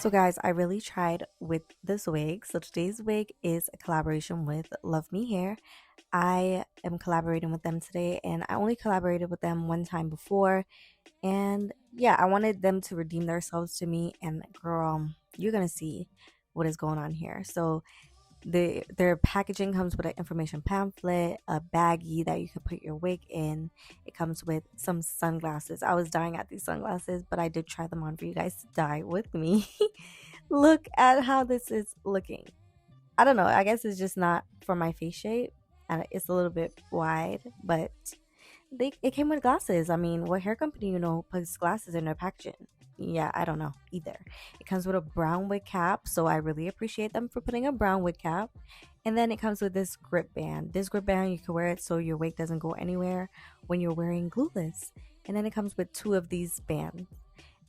So guys, I really tried with this wig. So today's wig is a collaboration with Luvme Hair. I am collaborating with them today, and I only collaborated with them one time before. And yeah, I wanted them to redeem themselves to me, and girl, you're gonna see what is going on here. So their packaging comes with an information pamphlet, a baggie that you can put your wig in. It comes with some sunglasses. I was dying at these sunglasses, but I did try them on for you guys to die with me. Look at how this is looking. I don't know. I guess it's just not for my face shape, and it's a little bit wide, but it came with glasses. I mean, what hair company puts glasses in their packaging? Yeah, I don't know either. It comes with a brown wig cap, so I really appreciate them for putting a brown wig cap. And then it comes with this grip band. This grip band, you can wear it so your wig doesn't go anywhere when you're wearing glueless. And then it comes with two of these bands.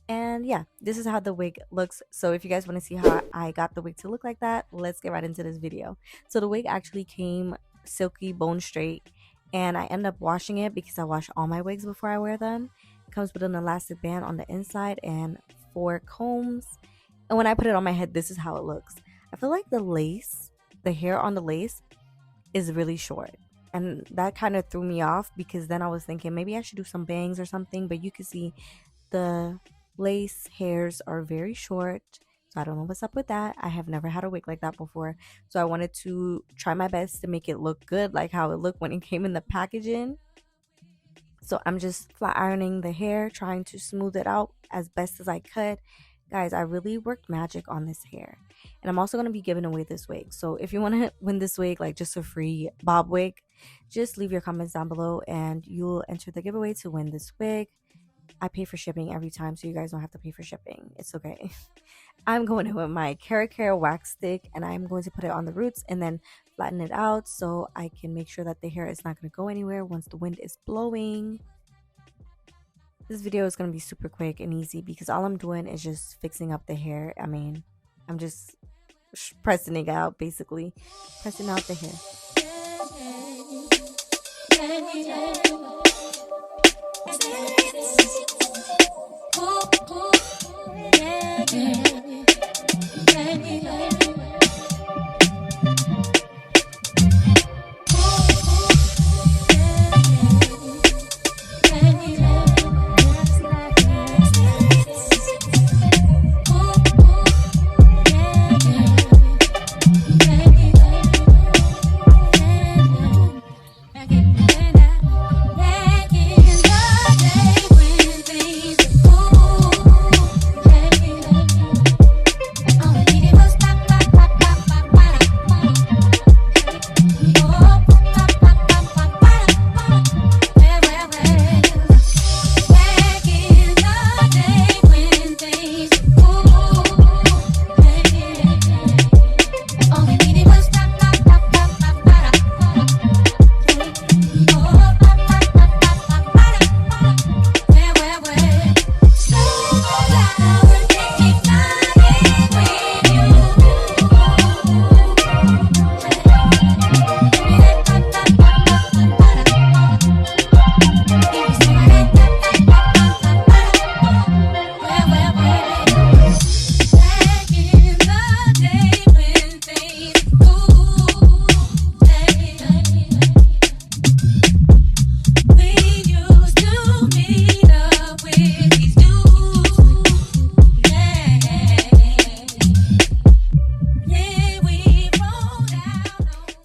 And yeah, this is how the wig looks. So if you guys want to see how I got the wig to look like that, let's get right into this video. So the wig actually came silky bone straight, and I end up washing it because I wash all my wigs before I wear them. It comes with an elastic band on the inside and four combs. And when I put it on my head, this is how it looks. I feel like the hair on the lace is really short. And that kind of threw me off because then I was thinking maybe I should do some bangs or something, but you can see the lace hairs are very short, so I don't know what's up with that. I have never had a wig like that before, so I wanted to try my best to make it look good like how it looked when it came in the packaging. So I'm just flat ironing the hair, trying to smooth it out as best as I could. Guys, I really worked magic on this hair, and I'm also going to be giving away this wig. So if you want to win this wig, like just a free bob wig, just leave your comments down below and you'll enter the giveaway to win this wig. I pay for shipping every time, so you guys don't have to pay for shipping. It's okay. I'm going in with my Cara wax stick, and I'm going to put it on the roots and then flatten it out so I can make sure that the hair is not going to go anywhere once the wind is blowing. This video is going to be super quick and easy because all I'm doing is just fixing up the hair. I mean, I'm just pressing it out, basically. Pressing out the hair.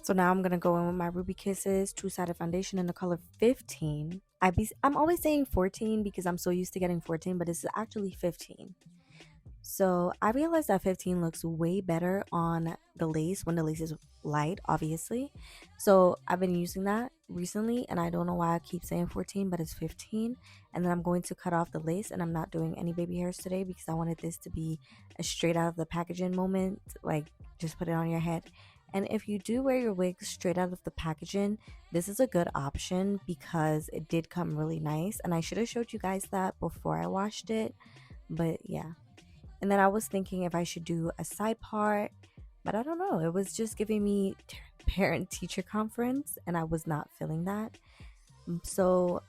So now I'm going to go in with my Ruby Kisses two-sided foundation in the color 15. I'm always saying 14 because I'm so used to getting 14, but this is actually 15. So I realized that 15 looks way better on the lace when the lace is light, obviously. So I've been using that recently, and I don't know why I keep saying 14, but it's 15. And then I'm going to cut off the lace, and I'm not doing any baby hairs today because I wanted this to be a straight out of the packaging moment, like just put it on your head. And if you do wear your wig straight out of the packaging, this is a good option because it did come really nice. And I should have showed you guys that before I washed it. But yeah. And then I was thinking if I should do a side part, but I don't know. It was just giving me parent teacher conference and I was not feeling that. So,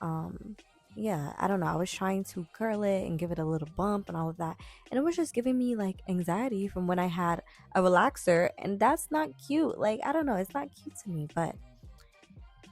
yeah, I don't know. I was trying to curl it and give it a little bump and all of that. And it was just giving me like anxiety from when I had a relaxer. And that's not cute. Like, I don't know. It's not cute to me. But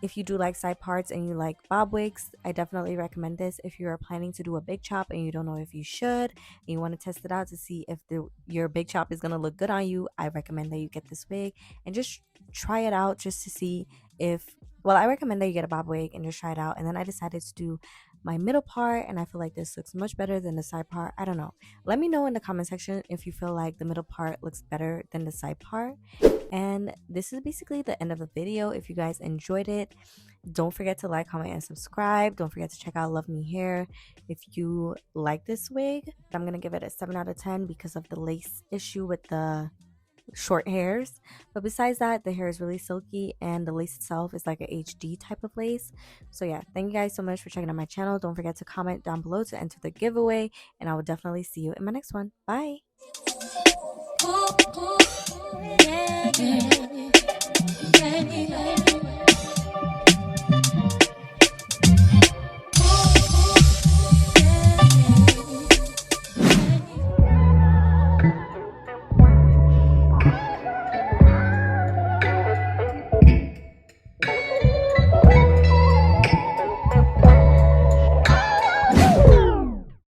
if you do like side parts and you like bob wigs, I definitely recommend this. If you are planning to do a big chop and you don't know if you should, and you want to test it out to see if your big chop is going to look good on you, I recommend that you get this wig and just try it out just to see if, well, I recommend that you get a bob wig and just try it out. And then I decided to do my middle part, and I feel like this looks much better than the side part. I don't know. Let me know in the comment section if you feel like the middle part looks better than the side part. And this is basically the end of the video. If you guys enjoyed it, don't forget to like, comment, and subscribe. Don't forget to check out Love Me Hair. If you like this wig, I'm going to give it a 7 out of 10 because of the lace issue with the short hairs. But besides that, the hair is really silky and the lace itself is like a HD type of lace. So yeah, thank you guys so much for checking out my channel. Don't forget to comment down below to enter the giveaway, and I will definitely see you in my next one. Bye.